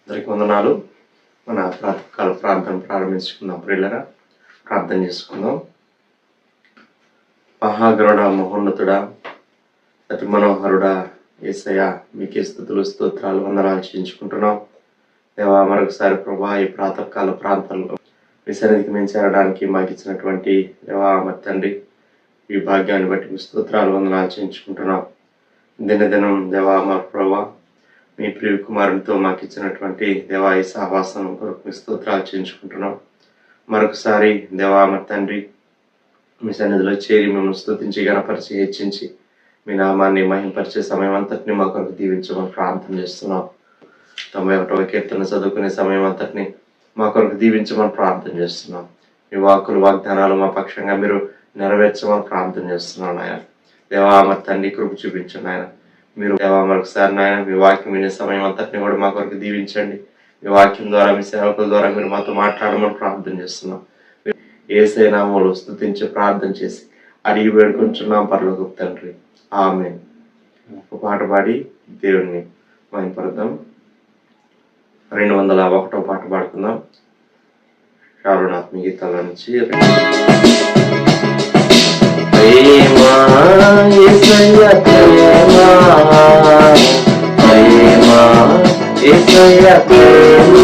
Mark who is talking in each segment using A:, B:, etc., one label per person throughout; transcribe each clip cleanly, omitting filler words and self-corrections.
A: అందరికీ వందనాలు. మన ప్రాతకాల ప్రార్థన ప్రారంభించుకుందాం. ప్రియులరా, ప్రార్థన చేసుకుందాం. మహాగరుడ, మహోన్నతుడా, అతి మనోహరుడా యేసయ్య, మీకే స్తుతులు స్తోత్రాలు వందనాలు చేయించుకుంటున్నాం. దేవా, మరొకసారి ప్రభా ఈ ప్రాతకాల ప్రాంతాల్లో మీ సన్నిధికి మేము చేరడానికి మాకు ఇచ్చినటువంటి దేవా మరి తండ్రి ఈ భాగ్యాన్ని బట్టి మీ స్తోత్రాలు వందనాలు చేయించుకుంటున్నాం. దినదినం దేవా మా ప్రభా మీ ప్రియ కుమారునితో మాకు ఇచ్చినటువంటి దేవా ఈ సహవాసం కొరకు మీ స్తోత్రాలు చేయించుకుంటున్నాం. మరొకసారి దేవా మా తండ్రి మీ సన్నిధిలో చేరి మేము స్తుతించి గణపరిచి హెచ్చించి మీ నామాన్ని మహింపరిచే సమయం అంతటిని మా కొరకు దీవించమని ప్రార్థన చేస్తున్నాం. 91వ కీర్తన చదువుకునే సమయం అంతటిని మా కొరకు దీవించమని ప్రార్థన చేస్తున్నాం. మీ వాక్కులు వాగ్దానాలు మా పక్షంగా మీరు నెరవేర్చమని ప్రార్థన చేస్తున్నాం. నాయన దేవా మరి తండ్రి కృప చూపించండి. ఆయన మీరు దేవా మరొకసారి నాయన మీ వాక్యం వినే సమయం అంతటిని కూడా మా కొరకు దీవించండి. మీ వాక్యం ద్వారా మీ సేవకుల ద్వారా మీరు మాతో మాట్లాడమని ప్రార్థన చేస్తున్నాం. యేసయ్య నామములో స్తుతించి ప్రార్థన చేసి అడిగి వేడుకుంటున్నాం పరలోకపు తండ్రి, ఆమేన్. ఒక పాట పాడి దేవుణ్ణి మహిమపడదాం. 201వ పాట పాడుకుందాం. శారోనాత్మ గీతాల నుంచి ప్రేమ యేసయ్య ప్రేమ, ప్రేమ యేసయ్య ప్రేమ,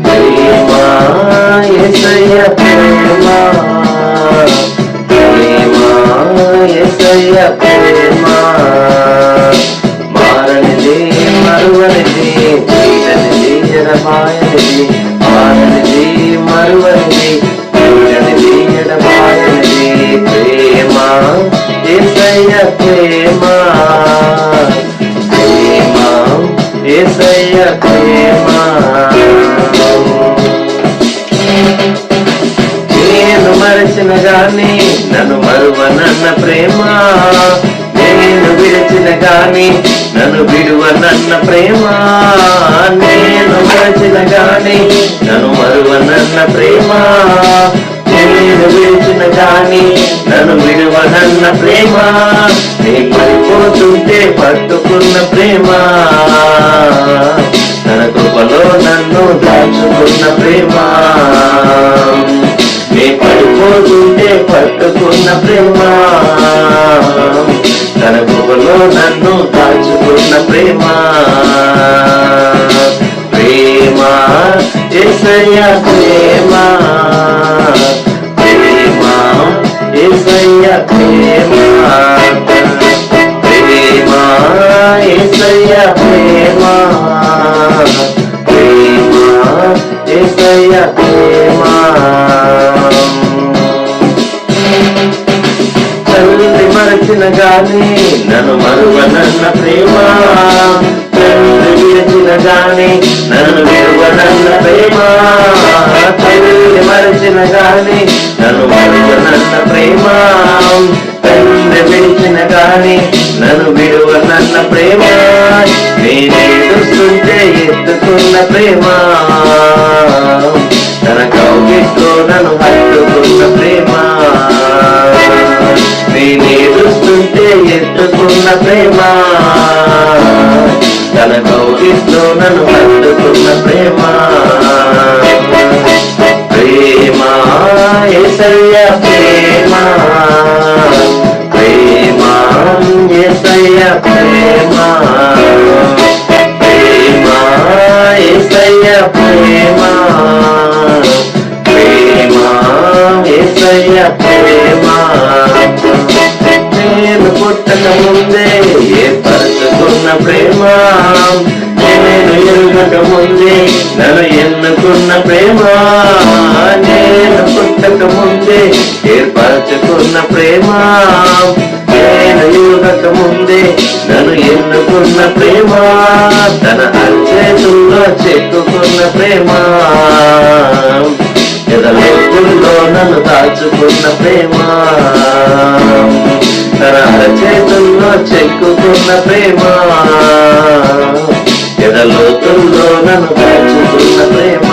A: ప్రేమ యేసయ్య ప్రేమ, ప్రేమ యేసయ్య ప్రేమ, మారనిది మరువనిది తీరనిది ఎడబాయనిది, మారనిది మరువనిది తీరనిది ఎడబాయనిది, ప్రేమ యేసయ్య ప్రేమ, ప్రేమ యేసయ్య ప్రేమ. నేను మరచిన గాని నన్ను మరువనన్న ప్రేమ, నేను విడిచిన గాని నన్ను విడువనన్న ప్రేమ, నేను మరచిన గాని నన్ను మరువనన్న ప్రేమ, నేను విడిచిన గాని నన్ను విడువనన్న ప్రేమ, నీ పడిపోతుంటే పట్టుకున్న ప్రేమ, తన కృపలో నన్ను దాచుకున్న ప్రేమ, నీ పడిపోతుంటే పట్టుకున్న ప్రేమ, తన కృపలో నన్ను దాచుకున్న ప్రేమ, ప్రేమ యేసయ్య ప్రేమ, ప్రేమ యేసయ్య ప్రేమ, ప్రేమ యేసయ్య ప్రేమ, ప్రేమ యేసయ్య ప్రేమ. తల్లి మరచిన గాని నన్ను మరువనన్న ప్రేమ, తండ్రి విడిచిన గాని నన్ను విడువనన్న ప్రేమ, తల్లి మరచిన గాని నన్ను మరువనన్న ప్రేమ, తండ్రి విడిచిన గాని నన్ను విడువనన్న ప్రేమ, నేనేడుస్తుంటే ఎత్తుకున్న ప్రేమ, తన కౌగిట్లో నన్ను హత్తుకున్న ప్రేమ, నేనేడుస్తుంటే ఎత్తుకున్న ప్రేమ, తన కౌగిట్లో నన్ను హత్తుకున్న ప్రేమ, ప్రేమ యేసయ్య ప్రేమ, ప్రేమ యేసయ్య ప్రేమ, ప్రేమ యేసయ్య ప్రేమ, ప్రేమ యేసయ్య ప్రేమ. నేను పుట్టక ముందే ఏర్పరచుకున్న ప్రేమ, నేను ఎరుగక ముందే నన్ను ఎన్నుకున్న ప్రేమ, నేను పుట్టక ముందే ఏర్పరచుకున్న ప్రేమ, నేను ఎరుగక ముందే నన్ను ఎన్నుకున్న ప్రేమ, తన అరచేతుల్లో చెక్కుకున్న ప్రేమ, ఎదలోకుల్లో నన్ను దాచుకున్న ప్రేమ, తన అరచేతుల్లో చెక్కుకున్న ప్రేమ, ఎదలోకుల్లో నన్ను దాచుకున్న ప్రేమ,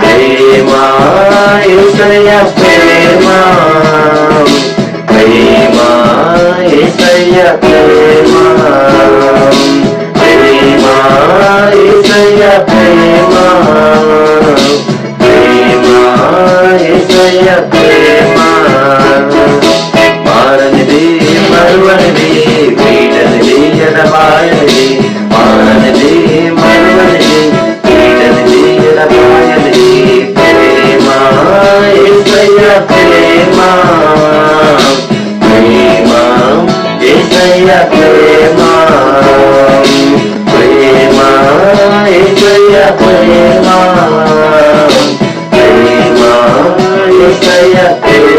A: ప్రేమ యేసయ్య ప్రేమ, ప్రేమ యేసయ్య ప్రేమ, ప్రేమ ఎడబాయనిది, మాననిది మరువనిది, ఈడనిది ఎడబాయనిది ప్రేమ, యేసయ్య ప్రేమ, ప్రేమ, యేసయ్య ప్రేమ, ప్రేమ, యేసయ్య ప్రేమ, ప్రేమ, యేసయ్య ప్రేమ.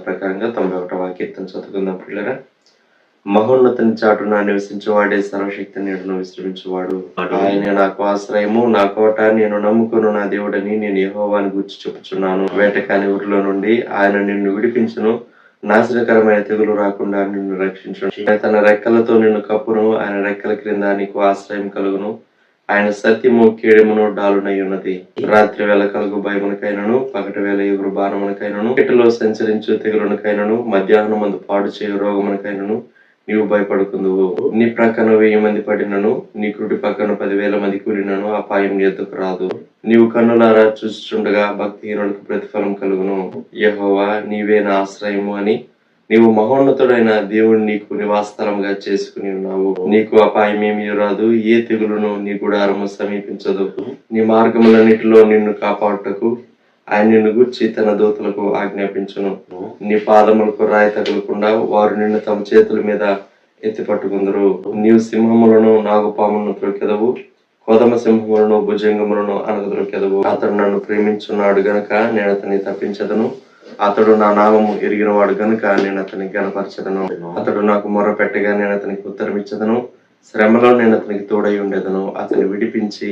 A: ప్రకారంగా 91వ కీర్తన చదువుకుందాం పిల్లరా. మహోన్నతుని చాటున నివసించువాడే సర్వశక్తి నీడను విశ్రమించువాడు. ఆయన నాకు ఆశ్రయము, నా కోట, నేను నమ్ముకును నా దేవుడని నేను యెహోవాను గూర్చి చెప్పుచున్నాను. వేటకాని ఊరిలో నుండి ఆయన నిన్ను విడిపించును, నాశనకరమైన తెగులు రాకుండా నిన్ను రక్షించును. ఆయన తన రెక్కలతో నిన్ను కప్పును, ఆయన రెక్కల క్రింద నీకు ఆశ్రయం కలుగును. ఆయన సత్యము కీడెమును డాలునై ఉన్నది. రాత్రి వేళ కలుగు భయమునకైనను, పగటి వేళ ఎగురు బాణమునకైనను, ఇటులో సంచరించు తెగులునకైనను, మధ్యాహ్నం మందు పాడు చేయు రోగమునకైనను నీవు భయపడుకుందువు. నీ ప్రక్కన 1000 మంది పడినను, నీ కుడి పక్కన 10,000 మంది కూలినను అపాయం నీ ఎద్దుకు రాదు. నీవు కన్నులారా చూస్తుండగా భక్తిహీనులకు ప్రతిఫలం కలుగును. యెహోవా నీవే నా ఆశ్రయము అని నీవు మహోన్నతుడైన దేవుని నీకు నివాసస్థలంగా చేసుకుని ఉన్నావు. నీకు అపాయం ఏమీ రాదు, ఏ తెగులును నీ గుడారము సమీపించదు. నీ మార్గములన్నిటిలో నిన్ను కాపాడుటకు ఆయన నిన్ను గూర్చి తన దూతలకు ఆజ్ఞాపించును. నీ పాదములకు రాయి తగలకుండా వారు నిన్ను తమ చేతుల మీద ఎత్తి పట్టుకుందరు. నీవు సింహములను నాగుపాములను త్రొక్కెదవు, కోదమ సింహములను భుజంగములను అనగద్రొక్కెదవు. అతడు నన్ను ప్రేమించున్నాడు గనుక నేను అతన్ని తప్పించదను. అతడు నా నామము ఎరిగినవాడు గనుక నేను అతనికి గనపరచదను. అతడు నాకు మొర్ర పెట్టగా నేను అతనికి ఉత్తరం ఇచ్చదను. శ్రమలో నేను అతనికి తోడై ఉండేదను. అతని విడిపించి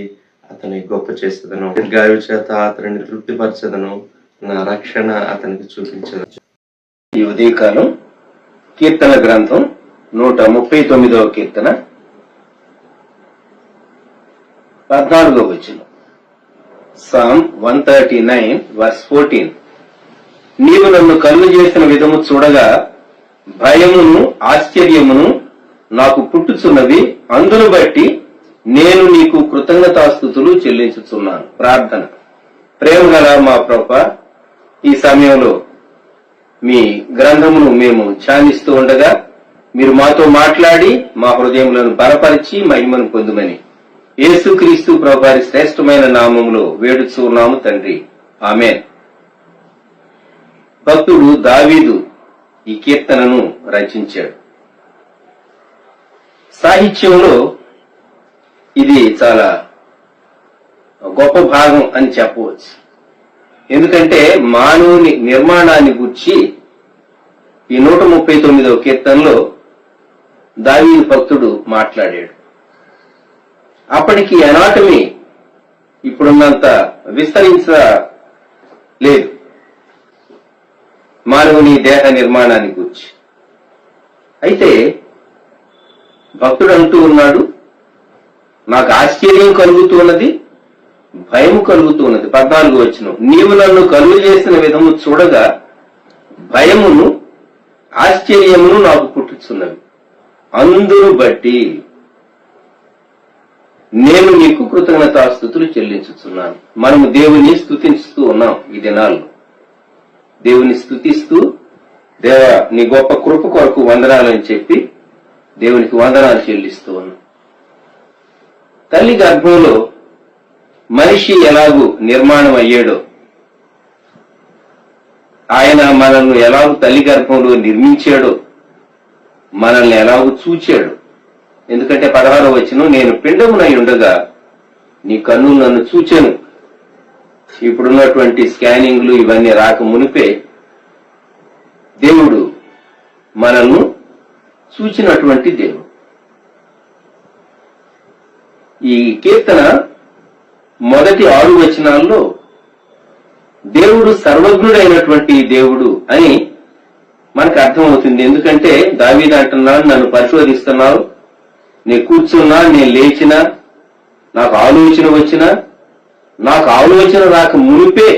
A: అతని గొప్ప చేసేదను. దీర్ఘాయువు చేత అతనిని తృప్తిపరచదను. నా రక్షణ అతనికి చూపించదను.
B: ఈ ఉదయకాలం కీర్తన గ్రంథం 139వ కీర్తన 14వ వచనం. Psalm 139 verse 14. నీవు నన్ను కలుగు చేసిన విధము చూడగా భయమును ఆశ్చర్యమును నాకు పుట్టుచున్నవి, అందును బట్టి నేను నీకు కృతజ్ఞతాస్తుతులు చెల్లించుచున్నాను. ప్రార్థన. ప్రేమగల మా ప్రభువా, ఈ సమయంలో మీ గ్రంథమును మేము ధ్యానిస్తూ ఉండగా మీరు మాతో మాట్లాడి మా హృదయములను బలపరిచి మహిమను పొందుమని యేసుక్రీస్తు ప్రభువారి శ్రేష్టమైన నామములో వేడుచున్నాము తండ్రి. ఆమేన్. భక్తుడు దావీదు ఈ కీర్తనను రచించాడు. సాహిత్యంలో ఇది చాలా గొప్ప భాగం అని చెప్పవచ్చు. ఎందుకంటే మానవుని నిర్మాణాన్ని గురించి ఈ 139వ కీర్తనలో దావీదు భక్తుడు మాట్లాడాడు. అప్పటికి అనాటమీ ఇప్పుడున్నంత విస్తరించలేదు మానవుని దేహ నిర్మాణాన్ని గురించి. అయితే భక్తుడు అంటూ ఉన్నాడు, నాకు ఆశ్చర్యం కలుగుతున్నది, భయం కలుగుతున్నది. 14వ వచనం. నీవు నన్ను కలుగు చేసిన విధము చూడగా భయమును ఆశ్చర్యమును నాకు పుట్టుచున్నవి, అందును బట్టి నేను నీకు కృతజ్ఞతాస్తుతులు చెల్లించుచున్నాను. మనము దేవుని స్తుతిస్తూ ఉన్నాం ఈ దినాల్లో. దేవుని స్తుతిస్తూ దేవా నీ గొప్ప కృప కొరకు వందనాలని చెప్పి దేవునికి వందనాలు చెల్లిస్తూ ఉన్నాం. తల్లి గర్భంలో మనిషి ఎలాగూ నిర్మాణం అయ్యాడో, ఆయన మనల్ని ఎలాగూ తల్లి గర్భంలో నిర్మించాడో, మనల్ని ఎలాగూ చూచాడు. ఎందుకంటే 16వ వచనం, నేను పిండమునై ఉండగా నీ కన్నులు నన్ను చూచెను. ఇప్పుడున్నటువంటి స్కానింగ్లు ఇవన్నీ రాక మునిపే దేవుడు మనల్ని చూచినటువంటి దేవుడు. ఈ కీర్తన మొదటి 6 వచనాల్లో దేవుడు సర్వజ్ఞుడైనటువంటి దేవుడు అని మనకు అర్థమవుతుంది. ఎందుకంటే దావీదు అంటున్నాడు, నన్ను పరిశోధిస్తున్నావు, నేను కూర్చున్నా, నేను లేచినా, నాకు ఆలోచన వచ్చినా, నాకు ఆలోచన రాక మునిపే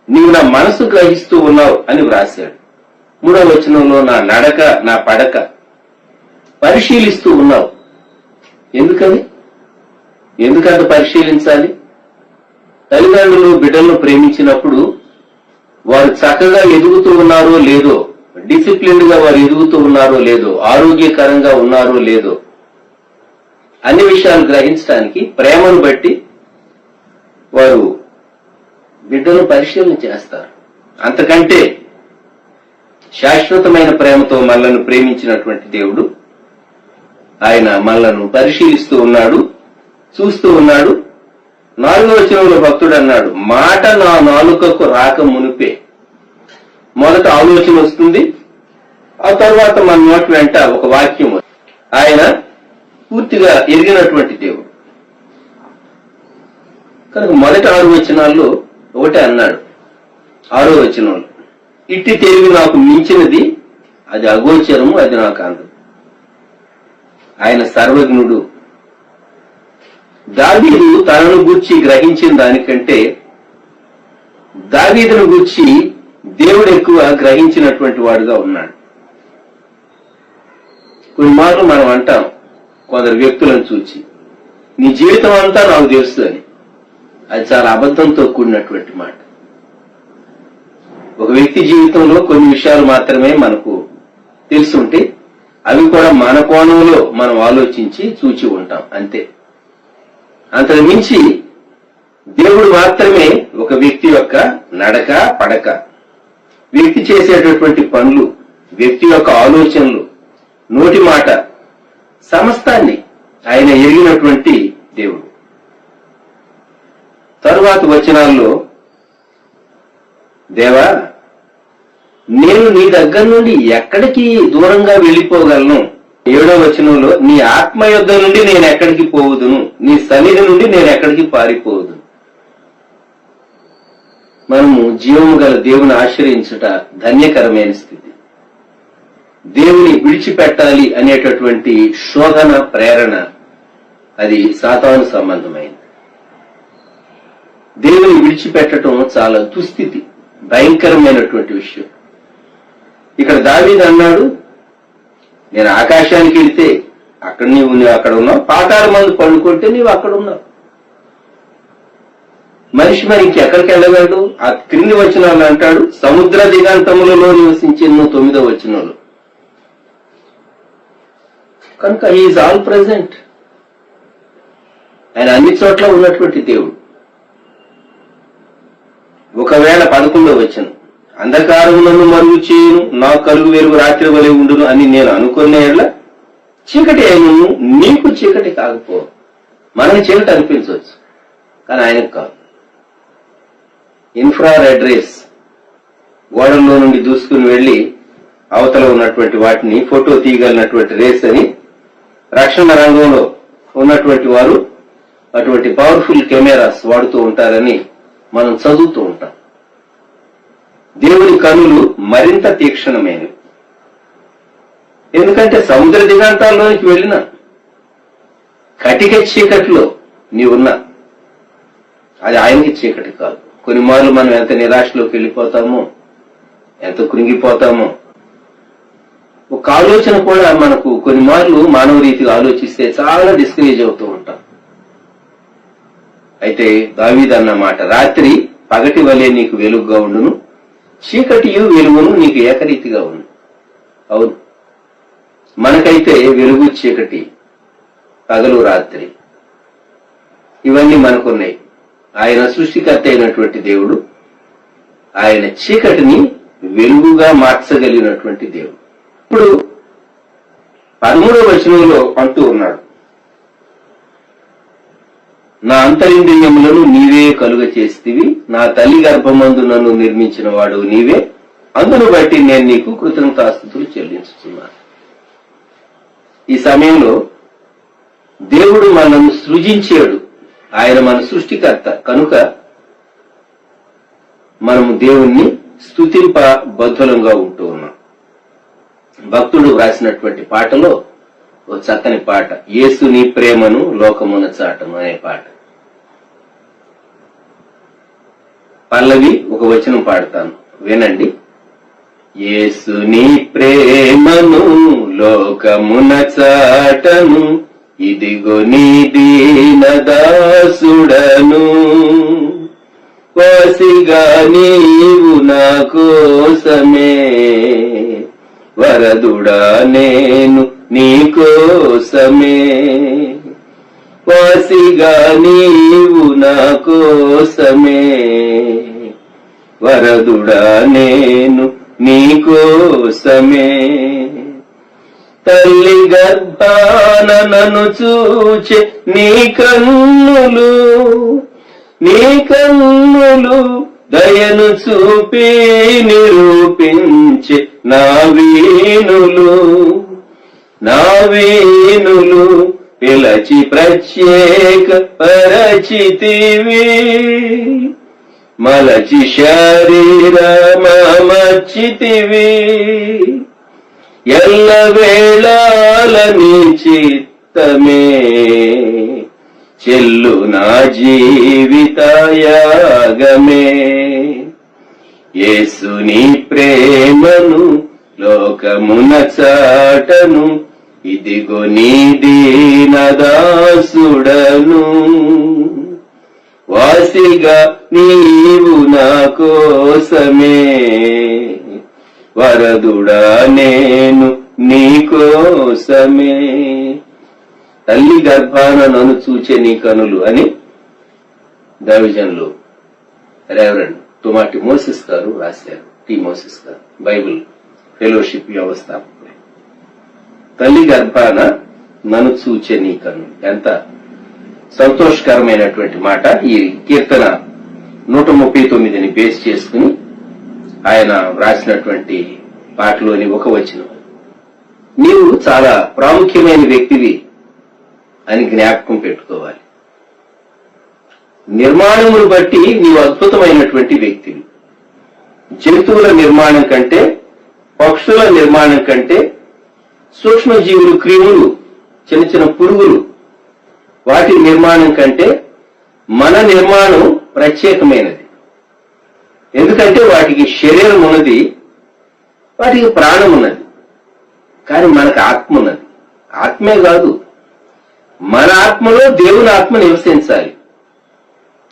B: నీవు నా మనసు గ్రహిస్తూ ఉన్నావు అని వ్రాశాడు. 3వ వచనంలో నా నడక నా పడక పరిశీలిస్తూ ఉన్నావు. ఎందుకంత పరిశీలించాలి? తల్లిదండ్రులు బిడ్డలను ప్రేమించినప్పుడు వారు చక్కగా ఎదుగుతూ ఉన్నారో లేదో, డిసిప్లిన్డ్ గా వారు ఎదుగుతూ ఉన్నారో లేదో, ఆరోగ్యకరంగా ఉన్నారో లేదో అన్ని విషయాలు గ్రహించడానికి ప్రేమను బట్టి వారు బిడ్డను పరిశీలన చేస్తారు. అంతకంటే శాశ్వతమైన ప్రేమతో మనలను ప్రేమించినటువంటి దేవుడు ఆయన మనలను పరిశీలిస్తూ ఉన్నాడు, చూస్తూ ఉన్నాడు. 4వ వచనంలో భక్తుడు అన్నాడు, మాట నా నాలుకకు రాక మునిపే. మొదట ఆలోచన వస్తుంది, ఆ తర్వాత మన నోటి వెంట ఒక వాక్యం వస్తుంది. ఆయన పూర్తిగా ఎరిగినటువంటి దేవుడు కనుక మొదటి 6 వచనాల్లో ఒకటే అన్నాడు. 6వ వచనంలో, ఇట్టి తెలివి నాకు మించినది, అది అగోచరము, అది నాకు అందదు. ఆయన సర్వజ్ఞుడు. దావీదు తనను గూర్చి గ్రహించిన దానికంటే దావీదును గూర్చి దేవుడు ఎక్కువ గ్రహించినటువంటి వాడుగా ఉన్నాడు. కొన్ని మార్లు మనం అంటాం కొందరు వ్యక్తులను చూచి, నీ జీవితం అంతా నాకు తెలుసు అని. అది చాలా అబద్ధంతో కూడినటువంటి మాట. ఒక వ్యక్తి జీవితంలో కొన్ని విషయాలు మాత్రమే మనకు తెలుసుంటే అవి కూడా మన కోణంలో మనం ఆలోచించి చూచి ఉంటాం, అంతే. అంతకు మించి దేవుడు మాత్రమే ఒక వ్యక్తి యొక్క నడక పడక, వ్యక్తి చేసేటటువంటి పనులు, వ్యక్తి యొక్క ఆలోచనలు, నోటి మాట, సమస్తాన్ని ఆయన ఎరిగినటువంటి దేవుడు. తరువాత వచనాల్లో, దేవా నేను నీ దగ్గర నుండి ఎక్కడికి దూరంగా వెళ్లిపోగలను. 7వ వచనంలో, నీ ఆత్మ యుద్ధ నుండి నేను ఎక్కడికి పోవుదును, నీ సన్నిధి నుండి నేను ఎక్కడికి పారిపోవుదును. మనము జీవము గల దేవుని ఆశ్రయించుట ధన్యకరమైన స్థితి. దేవుని విడిచిపెట్టాలి అనేటటువంటి శోధన, ప్రేరణ అది సాతాను సంబంధమైంది. దేవుని విడిచిపెట్టడం చాలా దుస్థితి, భయంకరమైనటువంటి విషయం. ఇక్కడ దావీదు అన్నాడు, నేను ఆకాశానికి వెళ్తే అక్కడ నీవు అక్కడ ఉన్నావు, పాతాళ మందు పండుకుంటే నీవు అక్కడ ఉన్నావు. మనిషి మరి ఇంకెక్కడికి వెళ్ళగలడు? ఆ క్రింది వచనాలు అంటాడు, సముద్ర దిగాంతములలో నివసించిన 9వ వచనంలో. కనుక హీఈస్ ఆల్ ప్రెసెంట్. ఆయన అన్ని చోట్ల ఉన్నటువంటి దేవుడు. ఒకవేళ 11వ వచనం, అంధకారము నన్ను మరుగు చేయును, నా కలుగు వెలుగు రాత్రి వలె ఉండును అని నేను అనుకున్న ఎడల చీకటి అయినను నీకు చీకటి కాకపో. మనకి చీకటి అనిపించవచ్చు, కానీ ఆయనకు కాదు. ఇన్ఫ్రారెడ్ రేస్, గోడల్లో నుండి దూసుకుని వెళ్లి అవతల ఉన్నటువంటి వాటిని ఫోటో తీయగలిగినటువంటి రేస్ అని రక్షణ రంగంలో ఉన్నటువంటి వారు అటువంటి పవర్ఫుల్ కెమెరాస్ వాడుతూ ఉంటారని మనం చదువుతూ ఉంటాం. దేవుని కనులు మరింత తీక్షణమైనవి. ఎందుకంటే సముద్ర దిగాంతాల్లోనికి వెళ్ళిన కటిక చీకటిలో నీవున్నా అది ఆయనకి చీకటి కాదు. కొన్ని మార్లు మనం ఎంత నిరాశలోకి వెళ్ళిపోతామో, ఎంత కృంగిపోతామో, ఒక ఆలోచన కూడా మనకు కొన్ని మార్లు మానవ రీతిగా ఆలోచిస్తే చాలా డిస్కరేజ్ అవుతూ ఉంటాం. అయితే దావీదు అన్నమాట, రాత్రి పగటి వలె నీకు వెలుగుగా ఉండును, చీకటియు వెలుగును నీకు ఏకరీతిగా ఉంది. అవును, మనకైతే వెలుగు చీకటి, పగలు రాత్రి, ఇవన్నీ మనకున్నాయి. ఆయన సృష్టికర్త అయినటువంటి దేవుడు ఆయన చీకటిని వెలుగుగా మార్చగలిగినటువంటి దేవుడు. ఇప్పుడు 13వ వచనంలో అంటూ ఉన్నాడు, నా అంతరింద్రియములను నీవే కలుగ చేస్తివి, నా తల్లి గర్భమందు నన్ను నిర్మించిన వాడు నీవే, అందును బట్టి నేను నీకు కృతజ్ఞతాస్తుతులు చెల్లించుతున్నాను. ఈ సమయంలో దేవుడు మనల్ని సృజించాడు, ఆయన మన సృష్టికర్త కనుక మనము దేవుణ్ణి స్తుతింప బద్ధులంగా ఉంటూ ఉన్నాం. భక్తుడు వ్రాసినటువంటి పాటలో ఓ చక్కని పాట, యేసుని ప్రేమను లోకమున చాటను అనే పాట. పల్లవి ఒక వచనం పాడతాను, వినండి. యేసుని ప్రేమను లోకమున చాటను, ఇదిగో నీ దీన దాసుడను. వాసిగా నీవు నా కోసమే, వరదుడా నేను నీ కోసమే. వాసిగా నీవు నా కోసమే, వరదుడా నేను నీ కోసమే. తల్లి గర్భాన నన్ను చూచే నీ కన్నులు, నీ కన్నులు దయను చూపి నిరూపించే నా వీణులు, నా వీణులు పిలచి ప్రత్యేక పరచితివి, మలచి శరీరమర్చితివి. ఎల్ల వేళల నీ చిత్తమే చెల్లు నా జీవితయాగమే. యేసు నీ ప్రేమను లోకమున చాటను, ఇదిగో నీ దీనదాసుడను. వాసిగా నీవు నా కోసమే, వరదుడా నేను నీ కోసమే. తల్లి గర్భాన నన్ను చూచే నీ కనులు అని దైవజనులు రెవరెండ్ టుమాటి మోసెస్ గారు రాశారు. టి మోసెస్ గారు, బైబిల్ ఫెలోషిప్ వ్యవస్థాపకులు. తల్లి గర్భాన నన్ను చూచే నీ కన్నులు, ఎంత సంతోషకరమైనటువంటి మాట. ఈ కీర్తన 139ని బేస్ చేసుకుని ఆయన రాసినటువంటి పాటలోని ఒక వచనం, నీవు చాలా ప్రాముఖ్యమైన వ్యక్తివి అని జ్ఞాపకం పెట్టుకోవాలి. నిర్మాణమును బట్టి నీవు అద్భుతమైనటువంటి వ్యక్తివి. జంతువుల నిర్మాణం కంటే, పక్షుల నిర్మాణం కంటే, సూక్ష్మజీవులు, క్రిములు, చిన్న చిన్న పురుగులు, వాటి నిర్మాణం కంటే మన నిర్మాణం ప్రత్యేకమైనది. ఎందుకంటే వాటికి శరీరం ఉన్నది, వాటికి ప్రాణం ఉన్నది, కానీ మనకు ఆత్మ ఉన్నది. ఆత్మే కాదు, మన ఆత్మలో దేవుని ఆత్మ నివసించాలి.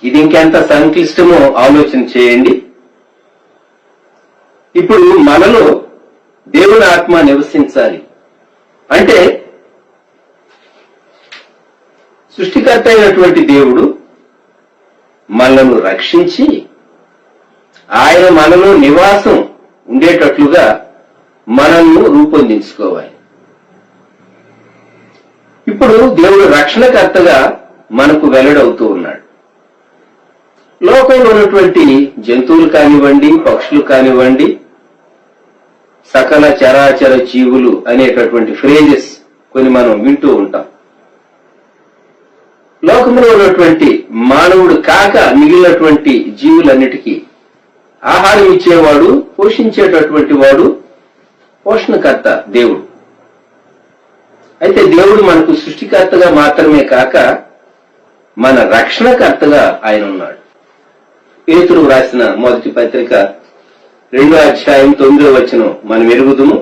B: ఇది ఇంకెంత సంక్లిష్టమో ఆలోచన చేయండి. ఇప్పుడు మనలో దేవుని ఆత్మ నివసించాలి అంటే సృష్టికర్త అయినటువంటి దేవుడు మనలను రక్షించి ఆయన మనలో నివాసం ఉండేటట్లుగా మనల్ని రూపొందించుకోవాలి. ఇప్పుడు దేవుడు రక్షణకర్తగా మనకు వెల్లడవుతూ ఉన్నాడు. లోకంలో ఉన్నటువంటి జంతువులు కానివ్వండి, పక్షులు కానివ్వండి, సకల చరాచర జీవులు అనేటటువంటి ఫ్రేజెస్ కొన్ని మనం వింటూ ఉంటాం. లోకంలో ఉన్నటువంటి మానవుడు కాక మిగిలినటువంటి జీవులన్నిటికీ ఆహారం ఇచ్చేవాడు, పోషించేటటువంటి వాడు పోషణకర్త దేవుడు. అయితే దేవుడు మనకు సృష్టికర్తగా మాత్రమే కాక మన రక్షణకర్తగా ఆయన ఉన్నాడు. పేతురు రాసిన మొదటి పత్రిక 2వ అధ్యాయం 9వ వచనం మనం ఎరుగుదుము.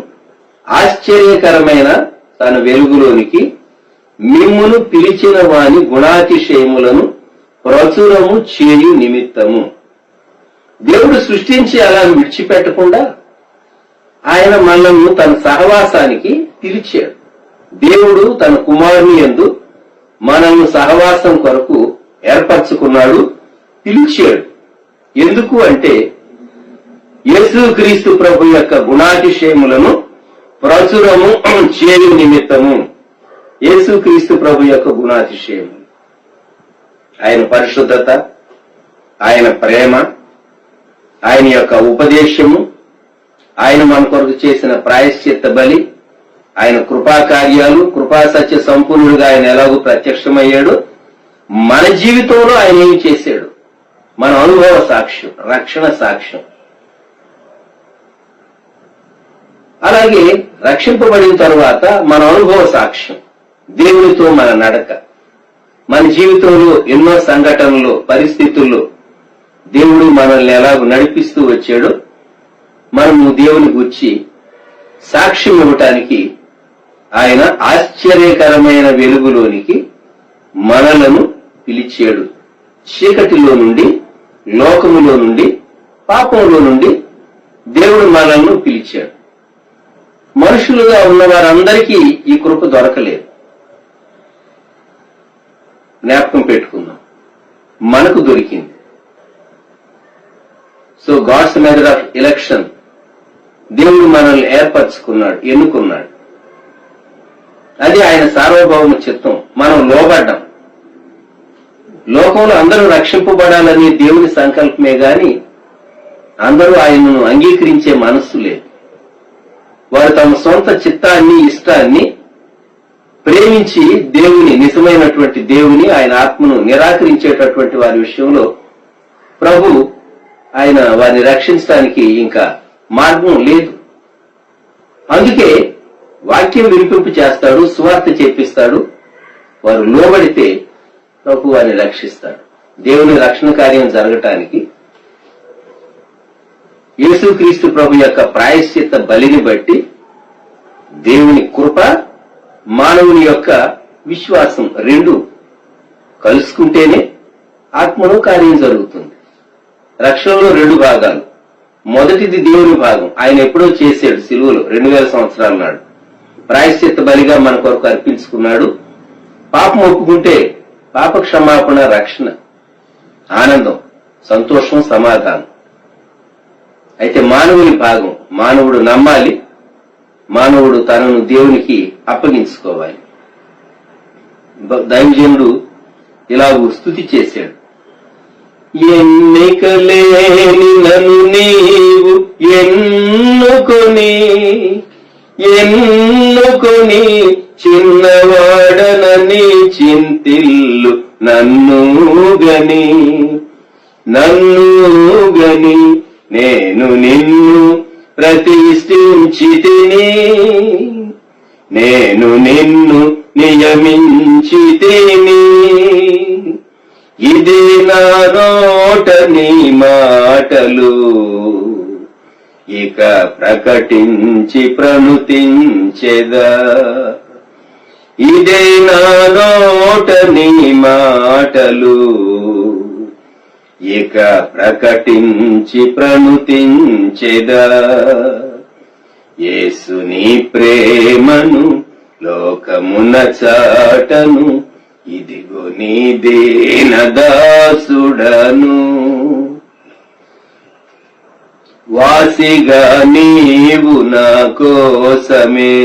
B: ఆశ్చర్యకరమైన తన వెలుగులోనికి మిమ్మును పిలిచిన వాని గుణాతిశయములను ప్రచురము చేయు నిమిత్తము. దేవుడు సృష్టించి అలా విడిచిపెట్టకుండా ఆయన మనల్ని తన సహవాసానికి పిలిచాడు. దేవుడు తన కుమారుని యందు మనల్ని సహవాసం కొరకు ఏర్పరచుకున్నాడు, పిలిచాడు. ఎందుకు అంటే యేసుక్రీస్తు ప్రభు యొక్క గుణాతిశయములను ప్రచురము చేయు నిమిత్తము. యేసుక్రీస్తు ప్రభు యొక్క గుణాతిశయము, ఆయన పరిశుద్ధత, ఆయన ప్రేమ, ఆయన యొక్క ఉపదేశము, ఆయన మన కొరకు చేసిన ప్రాయశ్చిత్త బలి, ఆయన కృపా కార్యాలు, కృపా సత్య సంపూర్ణుడిగా ఆయన ఎలాగో ప్రత్యక్షమయ్యాడు, మన జీవితంలో ఆయన ఏమి చేశాడు, మన అనుభవ సాక్ష్యం, రక్షణ సాక్ష్యం. అలాగే రక్షింపబడిన తరువాత మన అనుభవ సాక్ష్యం, దేవునితో మన నడక, మన జీవితంలో ఎన్నో సంఘటనలు, పరిస్థితుల్లో దేవుడు మనల్ని ఎలాగో నడిపిస్తూ వచ్చాడో మనము దేవుని గురించి సాక్ష్యం ఇవ్వటానికి ఆయన ఆశ్చర్యకరమైన వెలుగులోనికి మనలను పిలిచాడు. చీకటిలో నుండి లోకములో నుండి, పాపంలో నుండి దేవుడు మనల్ని పిలిచాడు. మనుషులుగా ఉన్న వారందరికీ ఈ కృప దొరకలేదు. జ్ఞాపకం పెట్టుకుందాం, మనకు దొరికింది. So God's method of election, దేవుడు మనల్ని ఏర్పరచుకున్నాడు, ఎన్నుకున్నాడు. అది ఆయన సార్వభౌమ చిత్తం. మనం లోబడ్డాం. లోకంలో అందరూ రక్షింపబడాలని దేవుని సంకల్పమే గాని అందరూ ఆయనను అంగీకరించే మనస్సు లేదు. వారు తమ సొంత చిత్తాన్ని, ఇష్టాన్ని ప్రేమించి దేవుని, నిజమైనటువంటి దేవుని, ఆయన ఆత్మను నిరాకరించేటటువంటి వారి విషయంలో ప్రభు ఆయన వారిని రక్షించడానికి ఇంకా మార్గం లేదు. అందుకే వాక్యం వినిపింపు చేస్తాడు, సువార్త చెప్పిస్తాడు. వారు లోబడితే ప్రభు వారిని రక్షిస్తాడు. దేవుని రక్షణ కార్యం జరగటానికి యేసుక్రీస్తు ప్రభు యొక్క ప్రాయశ్చిత్త బలిని బట్టి దేవుని కృప, మానవుని యొక్క విశ్వాసం రెండు కలుసుకుంటేనే ఆత్మలో కార్యం జరుగుతుంది. రక్షణలో రెండు భాగాలు. మొదటిది దేవుని భాగం, ఆయన ఎప్పుడో చేశాడు సిలువలో 2000 సంవత్సరాల నాడు. ప్రాయశ్చిత్త బలిగా మన కొరకు అర్పించుకున్నాడు. పాపం ఒప్పుకుంటే పాప క్షమాపణ, రక్షణ, ఆనందం, సంతోషం, సమాధానం. అయితే మానవుని భాగం, మానవుడు నమ్మాలి, మానవుడు తనను దేవునికి అప్పగించుకోవాలి. దైవజనుడు ఇలా స్తుతి చేశాడు. ఎన్నికలేని నన్ను నీవు ఎన్నుకొని చిన్నవాడనని చింతిల్లు నన్ను గని నేను నిన్ను ప్రతిష్ఠించితిని, నేను నిన్ను నియమించితిని. ఇది నా నోట నీ మాటలు ఇక ప్రకటించి ప్రణుతించెదా. ఇదే నా నోట నీ మాటలు ఇక ప్రకటించి ప్రణుతించెదా. యేసుని ప్రేమను లోకమున చాటను, ఇదిగో నీ దీనదాసుడను. వాసిగా నీవు నా కోసమే,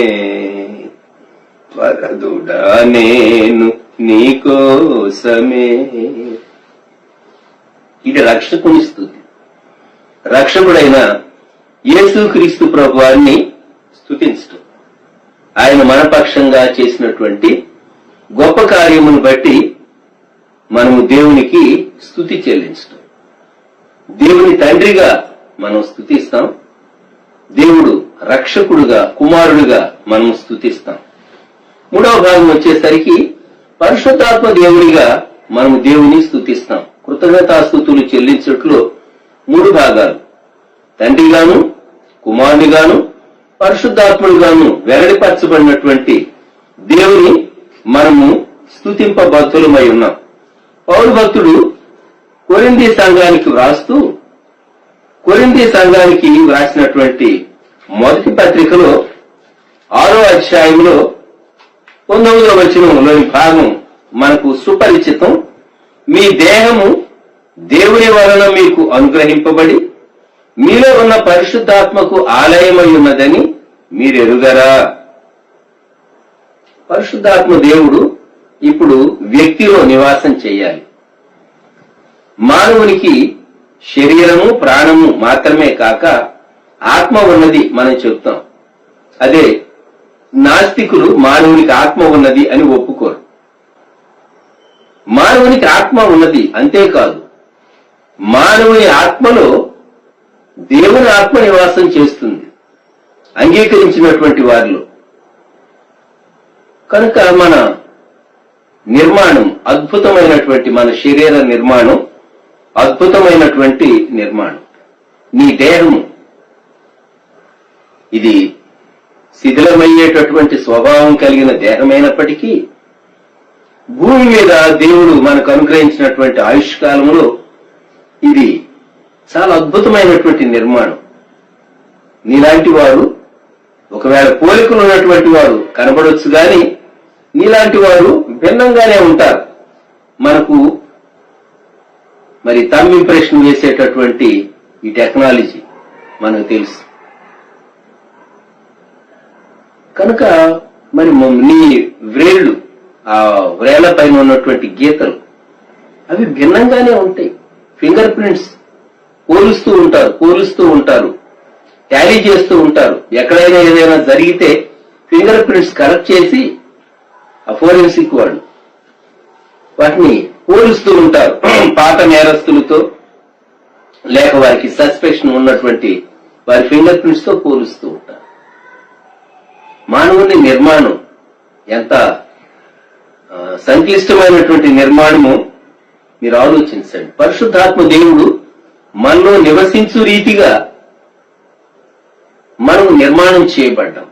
B: వరదుడా నేను నీ కోసమే. ఇది రక్షకుని స్తుతి. రక్షకుడైన యేసుక్రీస్తు ప్రభువాన్ని స్తుతించడం, ఆయన మనపక్షంగా చేసినటువంటి గొప్ప కార్యమును బట్టి మనము దేవునికి స్తుతి చెల్లించడం. దేవుని తండ్రిగా మనం స్తుతిస్తాం, దేవుడు రక్షకుడుగా, కుమారుడుగా మనం స్తుతిస్తాం. మూడవ భాగం వచ్చేసరికి పరిశుద్ధాత్మ దేవుడిగా మనము దేవుని స్తుతిస్తాం. కృతజ్ఞతాస్తుతులు చెల్లించట్లో 3 భాగాలు, తండ్రిగాను, కుమారునిగాను, పరిశుద్ధాత్ముడిగాను వెల్లడిపరచబడినటువంటి దేవుని మనము స్తుతింపబద్ధులమై ఉన్నాం. పౌలు భక్తుడు కొరింథీ సంఘానికి వ్రాసినటువంటి మొదటి పత్రికలో 6వ అధ్యాయంలో 9వ వచనంలోని భాగం మనకు సుపరిచితం. మీ దేహము దేవుని వలన మీకు అనుగ్రహింపబడి మీలో ఉన్న పరిశుద్ధాత్మకు ఆలయమై ఉన్నదని మీరెరుగరా. పరిశుద్ధాత్మ దేవుడు ఇప్పుడు వ్యక్తిలో నివాసం చేయాలి. మానవునికి శరీరము, ప్రాణము మాత్రమే కాక ఆత్మ ఉన్నది మనం చెప్తాం. అదే నాస్తికులు మానవునికి ఆత్మ ఉన్నది అని ఒప్పుకోరు. మానవునికి ఆత్మ ఉన్నది, అంతేకాదు మానవుని ఆత్మలో దేవుని ఆత్మ నివాసం చేస్తుంది అంగీకరించినటువంటి వారిలో. కనుక మన నిర్మాణం అద్భుతమైనటువంటి, మన శరీర నిర్మాణం అద్భుతమైనటువంటి నిర్మాణం. నీ దేహము ఇది శిథిలమయ్యేటటువంటి స్వభావం కలిగిన దేహమైనప్పటికీ భూమి మీద దేవుడు మనకు అనుగ్రహించినటువంటి ఆయుష్కాలంలో ఇది చాలా అద్భుతమైనటువంటి నిర్మాణం. నీలాంటి వారు ఒకవేళ పోలికలు ఉన్నటువంటి వారు కనబడొచ్చు గాని నీలాంటి వారు భిన్నంగానే ఉంటారు. మనకు మరి థంబ్ ఇంప్రెషన్ వేసేటటువంటి ఈ టెక్నాలజీ మనకు తెలుసు కనుక మరి నీ వ్రేళ్లు, ఆ వ్రేళ్ల పైన ఉన్నటువంటి గీతలు అవి భిన్నంగానే ఉంటాయి. ఫింగర్ ప్రింట్స్ పోలుస్తూ ఉంటారు, టాలీ చేస్తూ ఉంటారు. ఎక్కడైనా ఏదైనా జరిగితే ఫింగర్ ప్రింట్స్ కలెక్ట్ చేసి ఆ ఫోరెన్సిక్ వాళ్ళు వాటిని పోలుస్తూ ఉంటారు పాత నేరస్తులతో, లేక వారికి సస్పెక్షన్ ఉన్నటువంటి వారి ఫింగర్ ప్రింట్స్ తో పోలుస్తూ ఉంటారు. మానవుని నిర్మాణం ఎంత సంక్లిష్టమైనటువంటి నిర్మాణము మీరు ఆలోచించండి. పరిశుద్ధాత్మ దేవుడు మనలో నివసించు రీతిగా మనం నిర్మాణం చేయబడ్డాం.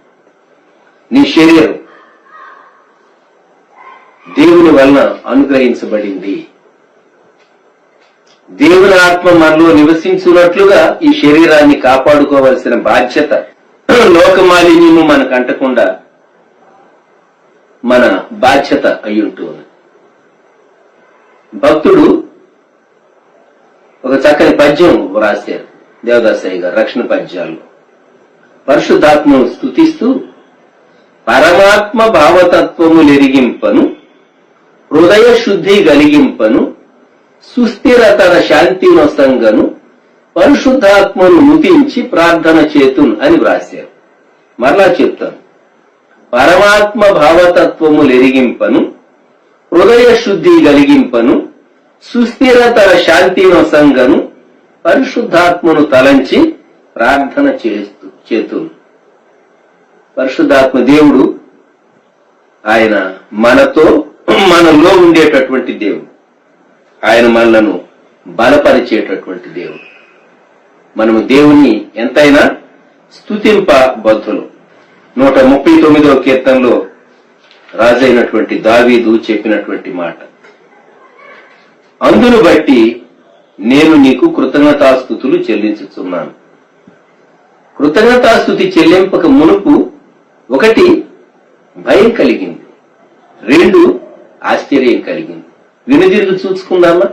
B: నీ శరీరం దేవుని వలన అనుగ్రహించబడింది. దేవుని ఆత్మ మనలో నివసించున్నట్లుగా ఈ శరీరాన్ని కాపాడుకోవలసిన బాధ్యత, లోక మాలిన్యము మనకు అంటకుండా మన బాధ్యత అయ్యుంటుంది. భక్తుడు ఒక చక్కని పద్యం వ్రాశారు దేవదాసయ్య గారు రక్షణ పద్యాలు. పరిశుద్ధాత్మను స్తుతిస్తూ పరమాత్మ భావతత్వములెరిగింపను, హృదయ శుద్ధి కలిగింపను, సుస్థిరతర శాంతి నొసంగను, పరిశుద్ధాత్మను నుతించి ప్రార్థన చేతును అని వ్రాశారు. మరలా చెప్తాను. పరమాత్మ భావతత్వములెరిగింపను, హృదయ శుద్ధి కలిగింపను, సుస్థిరతర శాంతి నొసంగను, పరిశుద్ధాత్మను తలంచి ప్రార్థన చేతును. పరిశుద్ధాత్మ దేవుడు ఆయన మనలో ఉండేటటువంటి దేవుడు. ఆయన మనలను బలపరిచేటటువంటి దేవుడు. మనము దేవుణ్ణి ఎంతైనా స్తుతింపబద్ధులు. 139వ కీర్తనలో రాజైనటువంటి దావీదు చెప్పినటువంటి మాట, అందును బట్టి నేను నీకు కృతజ్ఞతాస్తుతులు చెల్లించుచున్నాను. కృతజ్ఞతాస్తుతి చెల్లింపక మునుపు 1 భయం కలిగింది, 2 ఆశ్చర్యం కలిగింది. వెనుదిరిగి చూసుకుందామా?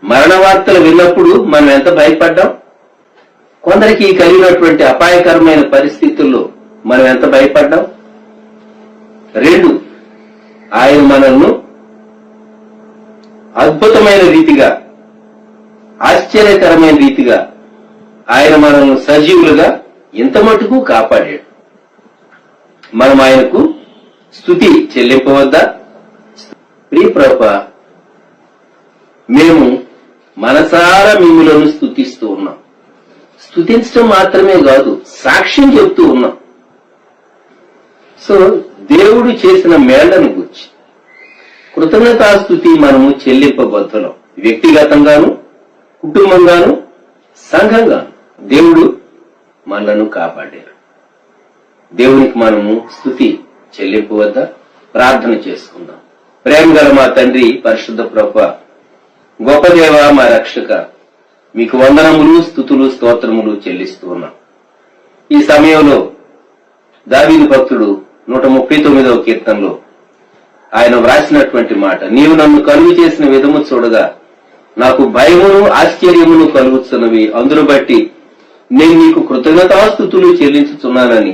B: మరణ వార్తలు విన్నప్పుడు మనం ఎంత భయపడ్డాం? కొందరికి కలిగినటువంటి అపాయకరమైన పరిస్థితుల్లో మనం ఎంత భయపడ్డాం? 2 ఆయన మనల్ని అద్భుతమైన రీతిగా, ఆశ్చర్యకరమైన రీతిగా ఆయన మనల్ని సజీవులుగా ఇంత మటుకు కాపాడాడు. మనం ఆయనకు స్తుతి చెల్లింపవద్దా? ప్రియ ప్రభువా, మేము మనసారా మిమ్ములను స్తుతిస్తూ ఉన్నాం. స్తుతించడం మాత్రమే కాదు, సాక్ష్యం చెప్తూ ఉన్నాం. సో దేవుడు చేసిన మేళ్లను గురించి కృతజ్ఞతాస్తుతి మనము చెల్లింపబద్ధులం. వ్యక్తిగతంగాను, కుటుంబంగాను, సంఘంగాను దేవుడు మనలను కాపాడారు. దేవునికి మనము స్తుతి చెల్లింపవద్దా? ప్రార్థన చేసుకుందాం. ప్రేమగల మా తండ్రి, పరిశుద్ధ ప్రభువా, గొప్ప దేవ, మా రక్షక, మీకు వందనములు, స్తుతులు, స్తోత్రములు చెల్లిస్తూ ఉన్నాం. ఈ సమయంలో దావీదు భక్తుడు 139వ కీర్తనలో ఆయన వ్రాసినటువంటి మాట, నీవు నన్ను కలుగు చేసిన విధము చూడగా నాకు భయమును ఆశ్చర్యమును కలుగుతున్నవి, అందును బట్టి నేను నీకు కృతజ్ఞతాస్తుతులు చెల్లించుతున్నానని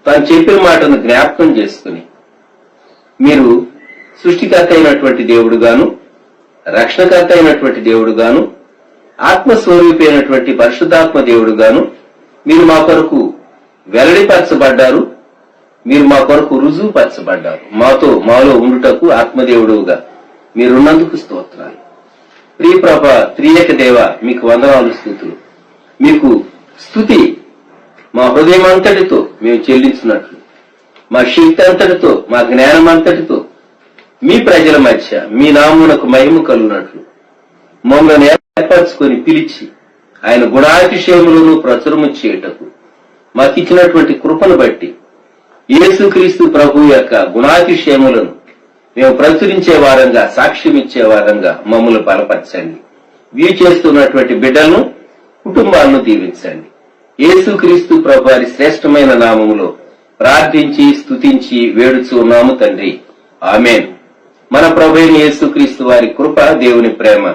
B: తాను చెప్పిన మాటను జ్ఞాపకం చేసుకుని, మీరు సృష్టికర్త అయినటువంటి దేవుడుగాను, రక్షణకర్త అయినటువంటి దేవుడుగాను, ఆత్మస్వరూపి అయినటువంటి పరిశుద్ధాత్మ దేవుడుగాను మీరు మా కొరకు వెల్లడిపరచబడ్డారు. మీరు మా కొరకు రుజువుపరచబడ్డారు. మాలో ఉండుటకు ఆత్మదేవుడుగా మీరున్నందుకు స్తోత్రాలు. ప్రియ ప్రభ, త్రియేక దేవ, మీకు వందనాలు, స్తుతులు. మీకు స్తుతి మా హృదయం అంతటితో మేము చెల్లించినట్లు, మా శక్తి అంతటితో, మా జ్ఞానం అంతటితో మీ ప్రజల మధ్య మీ నామునకు మహిమ కలుగునట్లు మమ్మల్ని ఏర్పరచుకొని పిలిచి ఆయన గుణాతిశయములను ప్రచురము చేయుటకు మాకిచ్చినటువంటి కృపను బట్టి యేసుక్రీస్తు ప్రభు యొక్క గుణాతిశయములను మేము ప్రచురించే వారంగా, సాక్ష్యం ఇచ్చే వారంగా మమ్మల్ని బలపరచండి. వ్యూ చేస్తున్నటువంటి బిడ్డలను, కుటుంబాలను దీవించండి. యేసుక్రీస్తు ప్రభువారి శ్రేష్టమైన నామములో ప్రార్థించి స్తుతించి వేడుచున్నాము తండ్రి, ఆమేన్. మన ప్రభువైన యేసుక్రీస్తు వారి కృప, దేవుని ప్రేమ,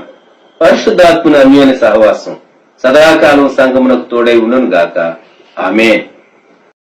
B: పరిశుద్ధాత్మని అన్యోన్య సహవాసం సదాకాలం సంఘమునకు తోడై ఉండును గాక. ఆమేన్.